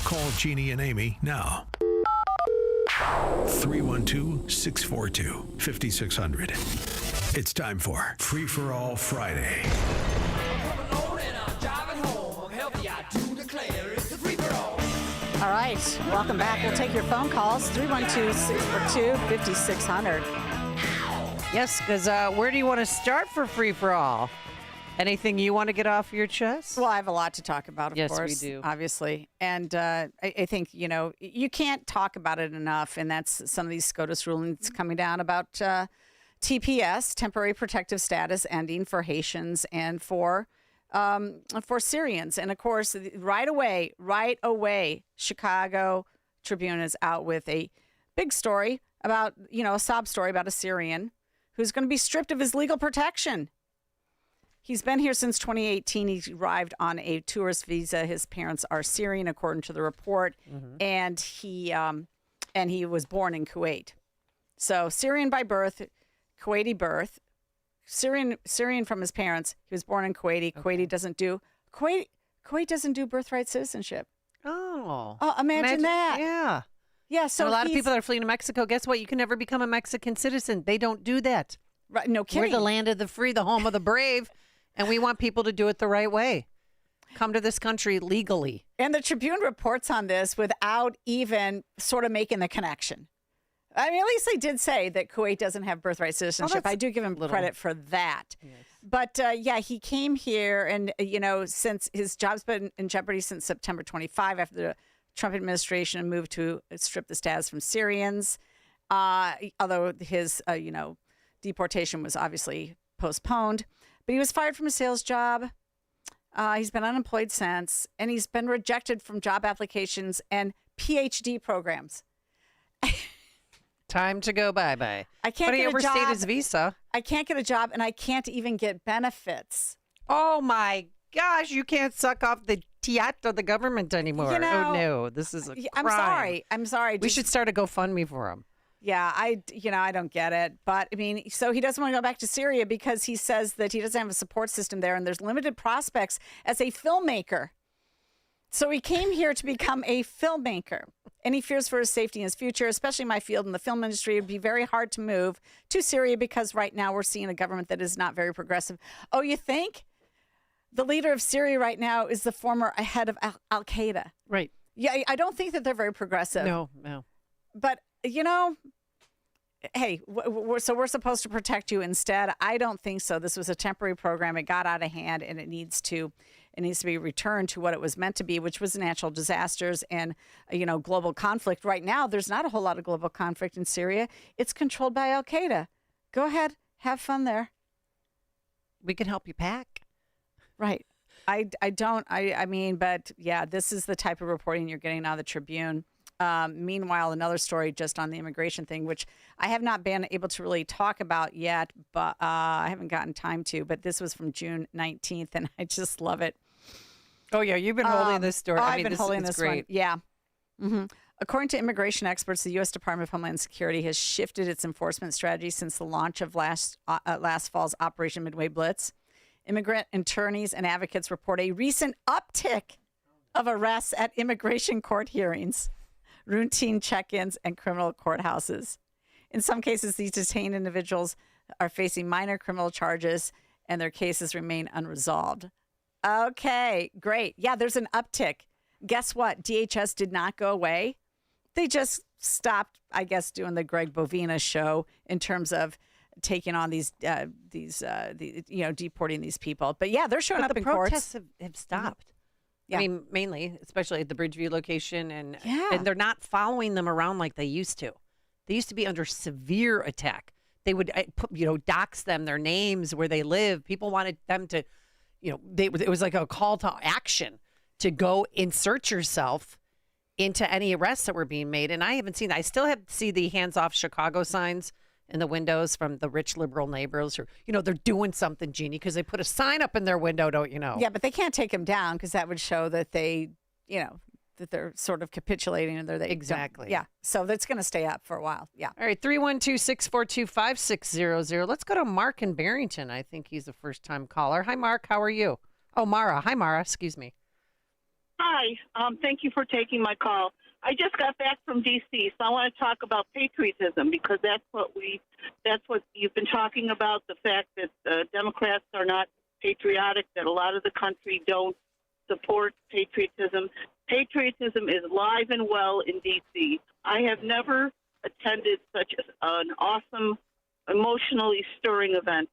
Call Jeanne and Amy now. 312-642-5600. It's time for Free for All Friday. All right, welcome back. We'll take your phone calls, 312-642-5600. Yes, because where do you want to start for Free for All? Anything you want to get off your chest? Well, I have a lot to talk about, of course. Yes, we do. Obviously. And I think, you can't talk about it enough, and that's some of these SCOTUS rulings coming down about TPS, temporary protective status, ending for Haitians and for Syrians. And, of course, right away, Chicago Tribune is out with a big story about, a sob story about a Syrian who's going to be stripped of his legal protection. He's been here since 2018. He arrived on a tourist visa. His parents are Syrian, according to the report, and he was born in Kuwait. So Syrian by birth, Kuwaiti birth, Syrian from his parents. He was born in Kuwait. Kuwait doesn't do birthright citizenship. Oh, imagine that. Yeah. Yeah. So and a lot of people that are fleeing to Mexico. Guess what? You can never become a Mexican citizen. They don't do that. Right? No kidding. We're the land of the free, the home of the brave. And we want people to do it the right way. come to this country legally. And the Tribune reports on this without even sort of making the connection. I mean, at least they did say that Kuwait doesn't have birthright citizenship. I do give him credit for that. Yes. But he came here and, since his job's been in jeopardy since September 25 after the Trump administration moved to strip the status from Syrians, although his, deportation was obviously postponed. But he was fired from a sales job. He's been unemployed since, and he's been rejected from job applications and PhD programs. Time to go bye-bye. I can't but he get a overstayed job. his visa. I can't get a job, and I can't even get benefits. Oh, my gosh. You can't suck off the tiat of the government anymore. Oh, no. This is a crime. I'm sorry. We should start a GoFundMe for him. Yeah, I don't get it. But, I mean, so he doesn't want to go back to Syria because he says that he doesn't have a support system there, and there's limited prospects as a filmmaker. So he came here to become a filmmaker, and he fears for his safety and his future, especially my field in the film industry. It would be very hard to move to Syria because right now we're seeing a government that is not very progressive. Oh, you think? The leader of Syria right now is the former head of Al-Qaeda. Right. Yeah, I don't think that they're very progressive. No. But, hey, so we're supposed to protect you instead? I don't think so. This was a temporary program. It got out of hand, and it needs to be returned to what it was meant to be, which was natural disasters and, global conflict. Right now, there's not a whole lot of global conflict in Syria. It's controlled by Al-Qaeda. Go ahead. Have fun there. We can help you pack. Right. I mean, but yeah, this is the type of reporting you're getting out of the Tribune. Meanwhile, another story just on the immigration thing, which I have not been able to really talk about yet, but I haven't gotten time to. But this was from June 19th, and I just love it. Oh, yeah. You've been holding this story. I've been holding this this one. Yeah. Mm-hmm. According to immigration experts, the U.S. Department of Homeland Security has shifted its enforcement strategy since the launch of last fall's Operation Midway Blitz. Immigrant attorneys and advocates report a recent uptick of arrests at immigration court hearings, routine check-ins, and criminal courthouses. In some cases, these detained individuals are facing minor criminal charges, and their cases remain unresolved. Okay, great. Yeah, there's an uptick. Guess what? DHS did not go away. They just stopped, I guess, doing the Greg Bovina show in terms of taking on these deporting these people. But yeah, they're showing up in courts. The protests have stopped. Yeah. I mean, mainly, especially at the Bridgeview location, and they're not following them around like they used to. They used to be under severe attack. They would dox them, their names, where they live. People wanted them to, it was like a call to action to go insert yourself into any arrests that were being made. And I haven't seen that. I still have to see the hands off Chicago signs in the windows from the rich liberal neighbors who, they're doing something, Jeannie, because they put a sign up in their window, don't you know? Yeah, but they can't take them down because that would show that they, that they're sort of capitulating and they exactly. Yeah, so that's going to stay up for a while. Yeah. All right, 312-642-5600. Let's go to Mark in Barrington. I think he's a first-time caller. Hi, Mark. How are you? Oh, Mara. Hi, Mara. Excuse me. Hi. Thank you for taking my call. I just got back from D.C., so I want to talk about patriotism because that's what you've been talking about, the fact that Democrats are not patriotic, that a lot of the country don't support patriotism. Patriotism is alive and well in D.C. I have never attended such an awesome, emotionally stirring event.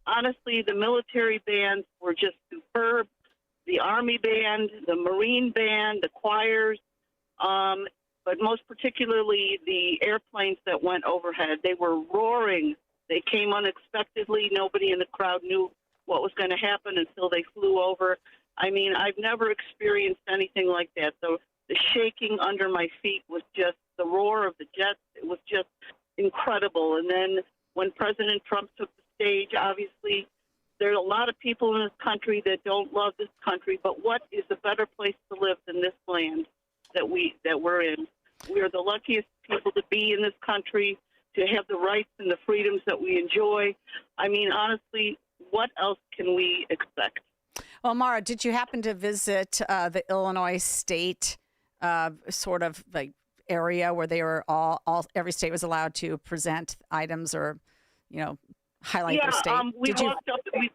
Honestly, the military bands were just superb. The Army band, the Marine band, the choirs, but most particularly the airplanes that went overhead. They were roaring. They came unexpectedly. Nobody in the crowd knew what was going to happen until they flew over. I mean, I've never experienced anything like that. The shaking under my feet was just the roar of the jets. It was just incredible. And then when President Trump took the stage, obviously, there are a lot of people in this country that don't love this country, but what is a better place to live than this land that we're in? We are the luckiest people to be in this country, to have the rights and the freedoms that we enjoy. I mean, honestly, what else can we expect? Well, Mara, did you happen to visit the Illinois state sort of like area where they were every state was allowed to present items or, highlight their state. We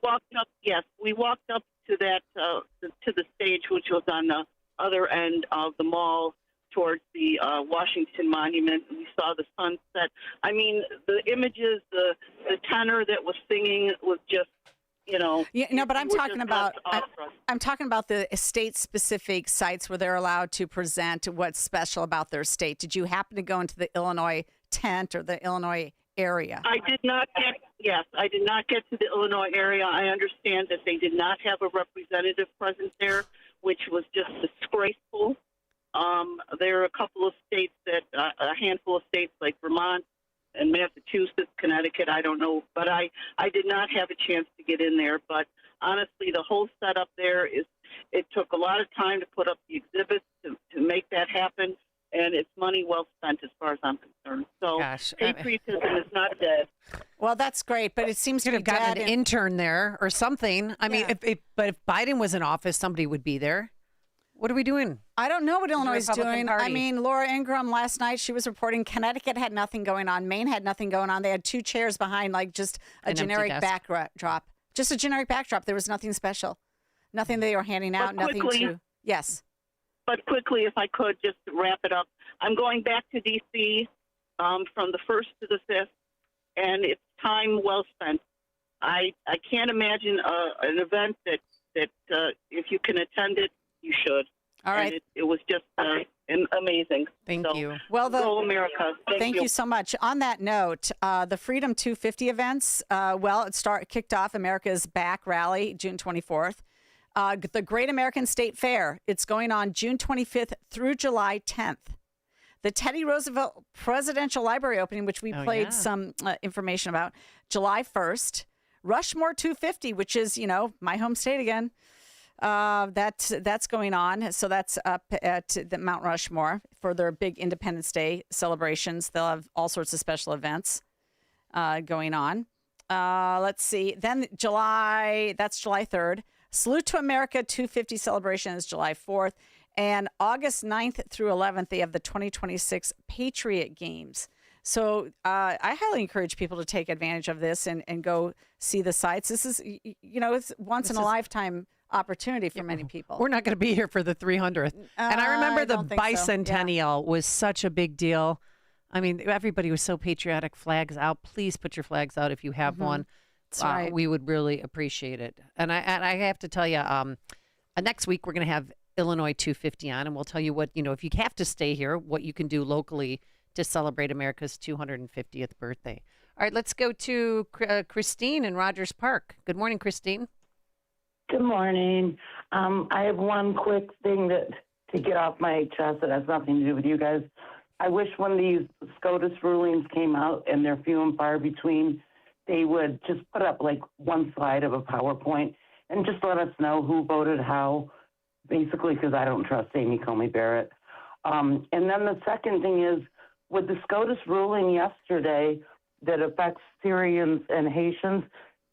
walked up. Yes, we walked up to that to the stage, which was on the other end of the mall towards the Washington Monument. We saw the sunset. I mean, the images, the tenor that was singing was just, but I'm talking about I'm talking about the state-specific sites where they're allowed to present what's special about their state. Did you happen to go into the Illinois tent or the Illinois area? I did not get to the Illinois area. I understand that they did not have a representative present there, which was just disgraceful. There are a couple of states a handful of states like Vermont and Massachusetts, Connecticut, I don't know, but I did not have a chance to get in there. But honestly, the whole setup there it took a lot of time to put up the exhibits to make that happen, and it's money well spent as far as I'm concerned. So patriotism is not dead. Well, that's great, but it seems to have be gotten dead an intern there or something. I mean, but if Biden was in office, somebody would be there. What are we doing? I don't know what Illinois is Republican doing. Party. I mean, Laura Ingraham last night, she was reporting Connecticut had nothing going on. Maine had nothing going on. They had 2 chairs behind, like just a generic backdrop. Just a generic backdrop. There was nothing special. Nothing they were handing out. Yes. But quickly, if I could, just to wrap it up. I'm going back to D.C. From the 1st to the 5th, and it's time well spent. I can't imagine an event that if you can attend it, you should. All right. And it was just amazing. Thank you. Well, go America. Thank you so much. On that note, the Freedom 250 events, it kicked off America's Back Rally June 24th. The Great American State Fair, it's going on June 25th through July 10th. The Teddy Roosevelt Presidential Library opening, which we played some information about, July 1st. Rushmore 250, which is, my home state again. That's going on. So that's up at the Mount Rushmore for their big Independence Day celebrations. They'll have all sorts of special events going on. Let's see. Then that's July 3rd. Salute to America 250 celebration is July 4th. And August 9th through 11th, they have the 2026 Patriot Games. So I highly encourage people to take advantage of this and go see the sites. This is, it's once in a lifetime opportunity for many people. We're not going to be here for the 300th. And I remember the bicentennial was such a big deal. I mean, everybody was so patriotic. Flags out. Please put your flags out if you have one. That's right. We would really appreciate it. And I have to tell you, next week we're going to have Illinois 250 on, and we'll tell you what, if you have to stay here, what you can do locally to celebrate America's 250th birthday. All right, let's go to Christine in Rogers Park. Good morning, Christine. Good morning. I have one quick thing to get off my chest that has nothing to do with you guys. I wish when these SCOTUS rulings came out and they're few and far between, they would just put up like one slide of a PowerPoint and just let us know who voted how, basically, because I don't trust Amy Coney Barrett. And then the second thing is, with the SCOTUS ruling yesterday that affects Syrians and Haitians,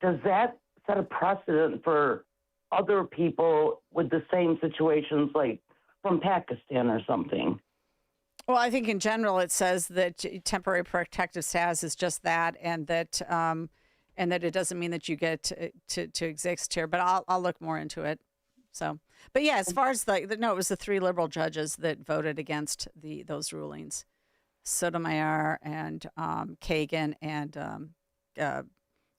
does that set a precedent for other people with the same situations, like from Pakistan or something? Well, I think in general it says that temporary protective status is just that, and that it doesn't mean that you get to exist here. But I'll look more into it. So, but yeah, as far as it was the 3 liberal judges that voted against those rulings. Sotomayor and Kagan and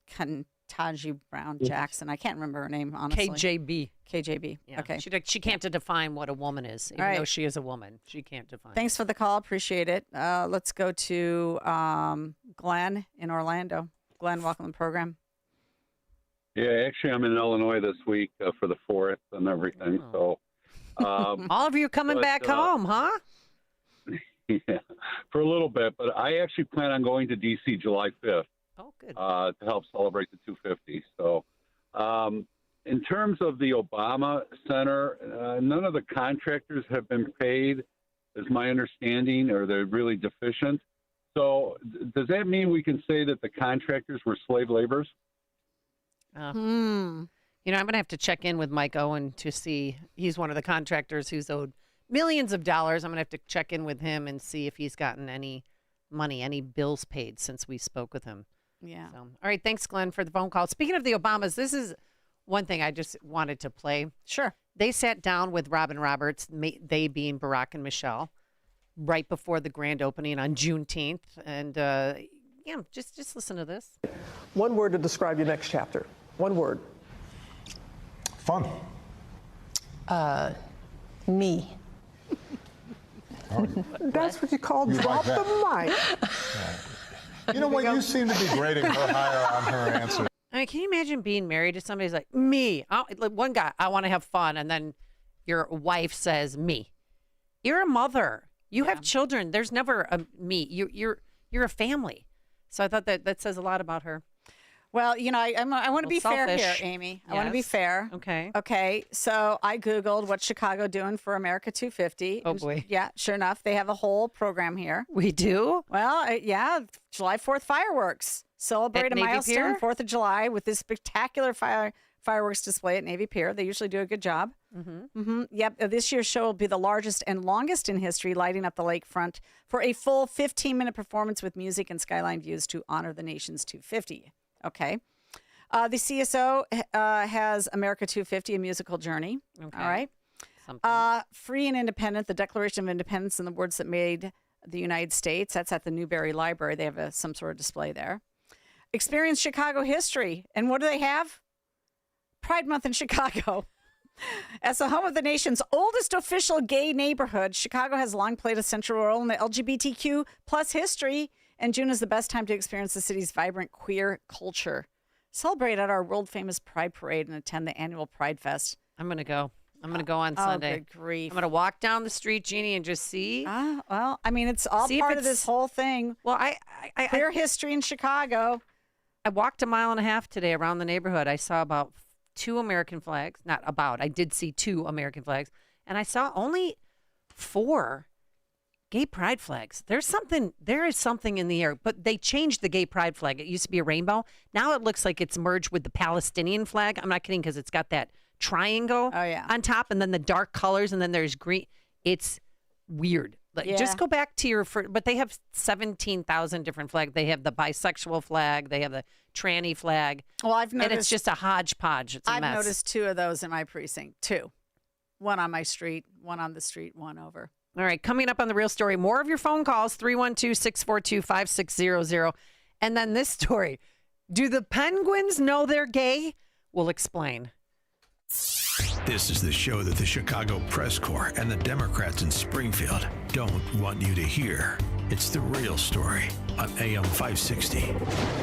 Ketanji Brown Jackson. I can't remember her name, honestly. KJB. Yeah. Okay. She can't define what a woman is, even though she is a woman. She can't define. Thanks for the call. Appreciate it. Let's go to Glenn in Orlando. Glenn, welcome to the program. Yeah, actually, I'm in Illinois this week for the 4th and everything. So, all of you coming back home, huh? Yeah, for a little bit, but I actually plan on going to D.C. July 5th. Oh, good. To help celebrate the 250. So, in terms of the Obama Center, none of the contractors have been paid, is my understanding, or they're really deficient. So, does that mean we can say that the contractors were slave laborers? I'm going to have to check in with Mike Owen to see. He's one of the contractors who's owed millions of dollars. I'm going to have to check in with him and see if he's gotten any money, any bills paid since we spoke with him. Yeah. So, all right. Thanks, Glenn, for the phone call. Speaking of the Obamas, this is one thing I just wanted to play. Sure. They sat down with Robin Roberts, they being Barack and Michelle, right before the grand opening on Juneteenth. And, just listen to this. One word to describe your next chapter. One word. Fun. Me. That's what you call drop the mic. You know what? You seem to be grading her higher on her answer. I mean, can you imagine being married to somebody who's like, me? Like one guy, I want to have fun. And then your wife says, me. You're a mother. You have children. There's never a me. You're a family. So I thought that says a lot about her. Well, I want to be fair here, Amy. I want to be Yes. fair. Okay. Okay. So I Googled what's Chicago doing for America 250. Oh, boy. Yeah, sure enough. They have a whole program here. We do? Well, July 4th fireworks. Celebrate At a Navy milestone, Pier? 4th of July, with this spectacular fireworks display at Navy Pier. They usually do a good job. Mm-hmm. Yep. This year's show will be the largest and longest in history, lighting up the lakefront for a full 15-minute performance with music and skyline views to honor the nation's 250. Okay. The CSO has America 250, a musical journey. Okay. All right. Something. Free and independent, the Declaration of Independence and the words that made the United States. That's at the Newberry Library. They have some sort of display there. Experience Chicago history. And what do they have? Pride Month in Chicago. As the home of the nation's oldest official gay neighborhood, Chicago has long played a central role in the LGBTQ plus history, and June is the best time to experience the city's vibrant queer culture. Celebrate at our world-famous Pride Parade and attend the annual Pride Fest. I'm going to go. I'm going to go on Sunday. Oh, good grief. I'm going to walk down the street, Jeannie, and just see. Well, I mean, it's all See if part of it's- this whole thing. Well, Queer history in Chicago. I walked a mile and a half today around the neighborhood. I saw about 2 American flags. Not about. I did see 2 American flags. And I saw only 4 gay pride flags. There is something in the air. But they changed the gay pride flag. It used to be a rainbow. Now it looks like it's merged with the Palestinian flag. I'm not kidding, because it's got that triangle on top, and then the dark colors, and then there's green. It's weird. Just go back to but they have 17,000 different flags. They have the bisexual flag. They have the tranny flag. Well, I've noticed. And it's just a hodgepodge. It's a I've mess. noticed 2 of those in my precinct. 2. One on my street, one on the street, one over. All right, coming up on The Real Story, more of your phone calls, 312-642-5600. And then this story, do the Penguins know they're gay? We'll explain. This is the show that the Chicago Press Corps and the Democrats in Springfield don't want you to hear. It's The Real Story on AM 560.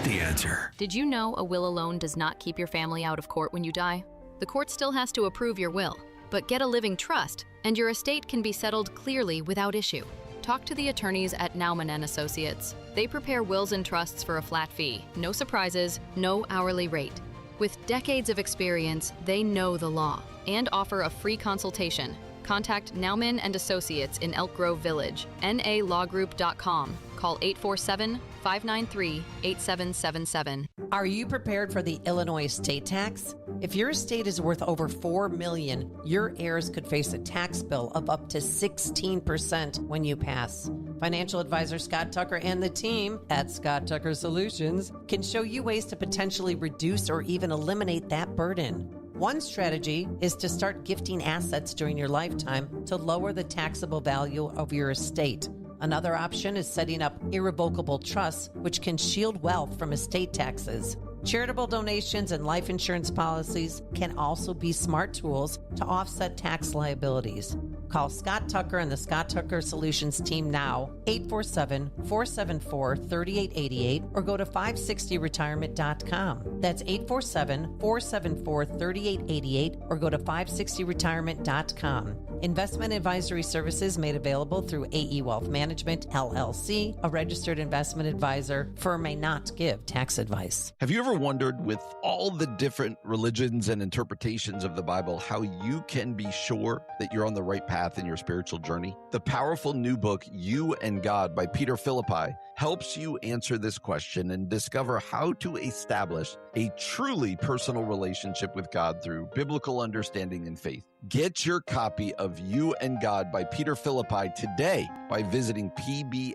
The Answer. Did you know a will alone does not keep your family out of court when you die? The court still has to approve your will, but get a living trust, and your estate can be settled clearly without issue. Talk to the attorneys at Nauman & Associates. They prepare wills and trusts for a flat fee, no surprises, no hourly rate. With decades of experience, they know the law and offer a free consultation. Contact Nauman & Associates in Elk Grove Village, nalawgroup.com. Call 847-593-8777. Are you prepared for the Illinois estate tax? If your estate is worth over $4 million, your heirs could face a tax bill of up to 16% when you pass. Financial advisor Scott Tucker and the team at Scott Tucker Solutions can show you ways to potentially reduce or even eliminate that burden. One strategy is to start gifting assets during your lifetime to lower the taxable value of your estate. Another option is setting up irrevocable trusts, which can shield wealth from estate taxes. Charitable donations and life insurance policies can also be smart tools to offset tax liabilities. Call Scott Tucker and the Scott Tucker Solutions team now, 847-474-3888, or go to 560retirement.com. That's 847-474-3888, or go to 560retirement.com. Investment advisory services made available through AE Wealth Management, LLC, a registered investment advisor. Firm may not give tax advice. Have you ever wondered, with all the different religions and interpretations of the Bible, how you can be sure that you're on the right path in your spiritual journey? The powerful new book, You and God by Peter Philippi, helps you answer this question and discover how to establish a truly personal relationship with God through biblical understanding and faith. Get your copy of You and God by Peter Philippi today by visiting pbmusa.org.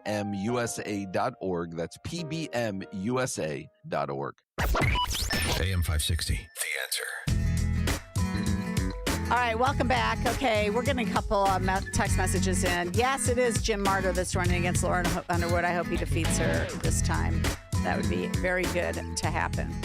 That's pbmusa.org. AM 560, The Answer. All right, welcome back. Okay, we're getting a couple text messages in. Yes, it is Jim Marter that's running against Lauren Underwood. I hope he defeats her this time. That would be very good to happen.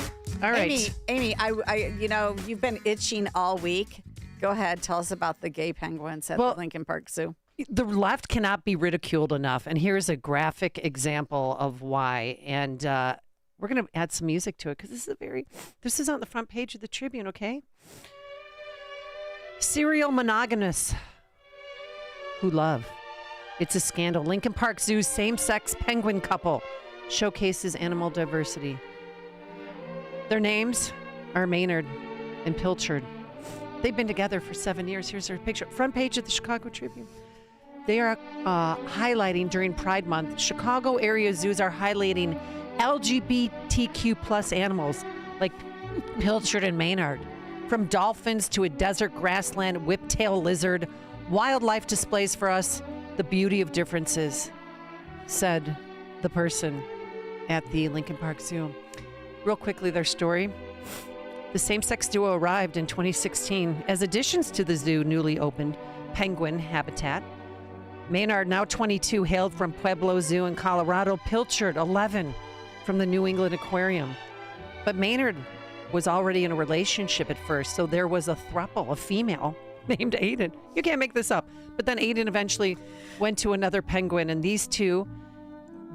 All right. Amy, I you've been itching all week. Go ahead, tell us about the gay penguins at the Lincoln Park Zoo. The left cannot be ridiculed enough, and here's a graphic example of why. And we're going to add some music to it because this is on the front page of the Tribune, okay? Serial monogamous who love. It's a scandal. Lincoln Park Zoo's same-sex penguin couple showcases animal diversity. Their names are Maynard and Pilchard. They've been together for 7 years. Here's their picture. Front page of the Chicago Tribune. They are highlighting during Pride Month. Chicago area zoos are highlighting LGBTQ plus animals like Pilchard and Maynard. From dolphins to a desert grassland whiptail lizard, wildlife displays for us the beauty of differences, said the person at the Lincoln Park Zoo. Real quickly, their story. The same-sex duo arrived in 2016 as additions to the zoo newly opened penguin habitat. Maynard, now 22, hailed from Pueblo Zoo in Colorado. Pilchard, 11, from the New England Aquarium. But Maynard was already in a relationship at first, so there was a throuple, a female named Aiden. You can't make this up. But then Aiden eventually went to another penguin, and these two,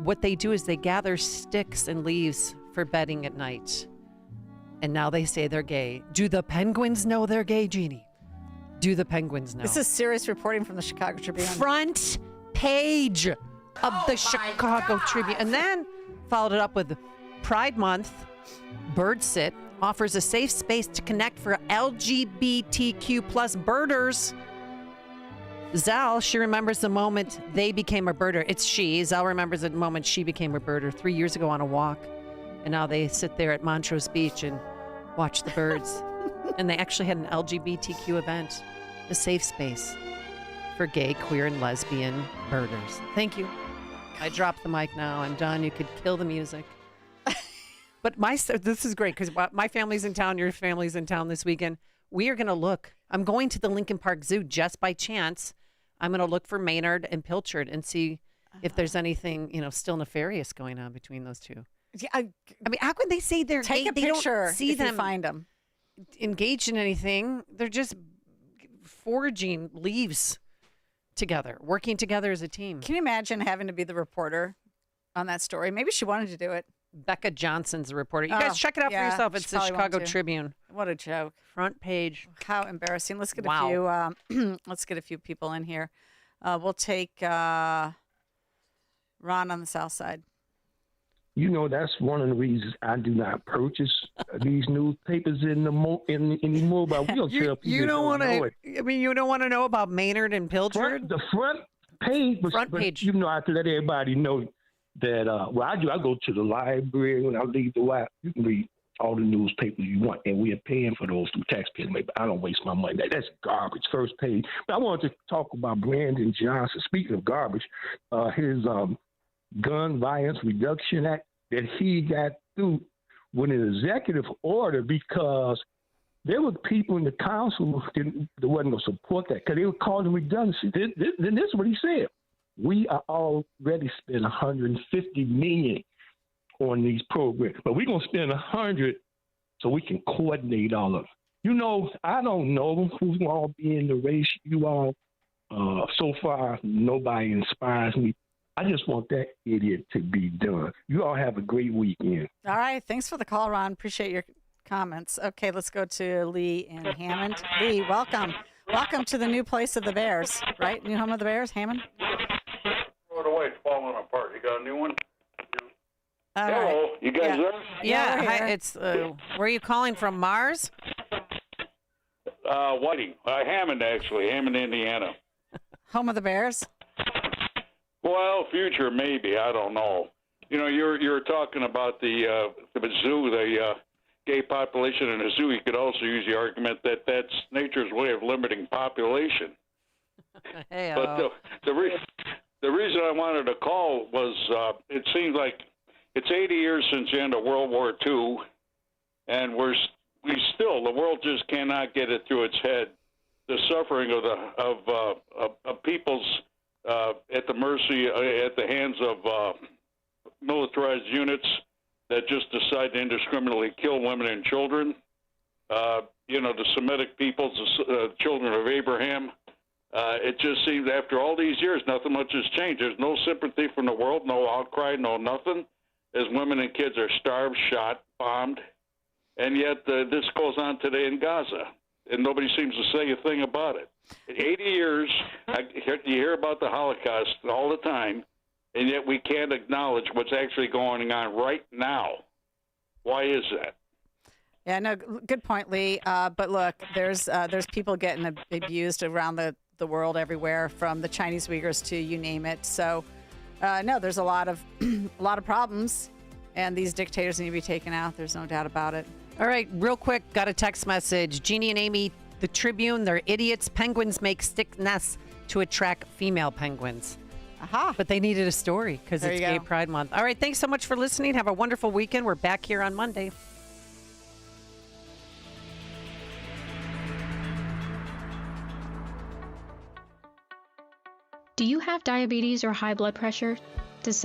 what they do is they gather sticks and leaves for bedding at night. And now they say they're gay. Do the penguins know they're gay, Jeannie? Do the penguins know? This is serious reporting from the Chicago Tribune. Front page of the Chicago Tribune. And then followed it up with Pride Month. Bird Sit offers a safe space to connect for LGBTQ plus birders. Zal, she remembers the moment they became a birder. It's she. Zal remembers the moment she became a birder 3 years ago on a walk. And now they sit there at Montrose Beach and watch the birds. And they actually had an LGBTQ event, a safe space for gay, queer, and lesbian birders. Thank you. I dropped the mic now. I'm done. You could kill the music. But this is great because my family's in town, your family's in town this weekend. We are going to look. I'm going to the Lincoln Park Zoo just by chance. I'm going to look for Maynard and Pilchard and see if there's anything, still nefarious going on between those two. Yeah, I mean, how can they say they're take gay? a They picture don't see if them you find them engaged in anything. They're just foraging leaves together, working together as a team. Can you imagine having to be the reporter on that story? Maybe she wanted to do it. Becca Johnson's the reporter. You guys check it out for yourself. It's the Chicago Tribune. What a joke! Front page. How embarrassing. Let's get a few. Let's get a few people in here. We'll take Ron on the south side. That's one of the reasons I do not purchase these newspapers anymore. But we'll tell people you don't want to. I mean, you don't want to know about Maynard and Pilchard. The front page. Front page. I have to let everybody know that. I do. I go to the library when I leave the wife. You can read all the newspapers you want, and we are paying for those through taxpayers' money. But I don't waste my money. That's garbage. First page. But I wanted to talk about Brandon Johnson. Speaking of garbage, his Gun Violence Reduction Act that he got through with an executive order because there were people in the council that wasn't going to support that because they were calling redundancy. Then this is what he said. We are already spent $150 million on these programs, but we're going to spend $100 so we can coordinate all of it. I don't know who's going to be in the race. You all, so far, nobody inspires me. I just want that idiot to be done. You all have a great weekend. All right. Thanks for the call, Ron. Appreciate your comments. Okay, let's go to Lee in Hammond. Lee, welcome. Welcome to the new place of the Bears, right? New home of the Bears, Hammond? Throw it away. It's falling apart. You got a new one? All Hello. right. You guys there? Yeah. Hi, it's where are you calling from? Mars? Whiting. Hammond, actually. Hammond, Indiana. Home of the Bears? Well, future maybe. I don't know. You're talking about the zoo. gay population in a zoo, you could also use the argument that that's nature's way of limiting population. But the reason I wanted to call was it seems like it's 80 years since the end of World War II, and the world just cannot get it through its head the suffering of people's at the mercy at the hands of militarized units that just decide to indiscriminately kill women and children. The Semitic peoples, the children of Abraham. It just seems after all these years, nothing much has changed. There's no sympathy from the world, no outcry, no nothing, as women and kids are starved, shot, bombed. And yet this goes on today in Gaza, and nobody seems to say a thing about it. In 80 years, you hear about the Holocaust all the time, and yet we can't acknowledge what's actually going on right now. Why is that? Yeah, no, good point, Lee. But look, there's people getting abused around the world everywhere, from the Chinese Uyghurs to you name it. So, no, there's a lot of problems, and these dictators need to be taken out. There's no doubt about it. All right, real quick, got a text message. Jeanne and Amy, the Tribune, they're idiots. Penguins make stick nests to attract female penguins. Aha. But they needed a story because it's Gay Pride Month. All right, thanks so much for listening. Have a wonderful weekend. We're back here on Monday. Do you have diabetes or high blood pressure? Does someone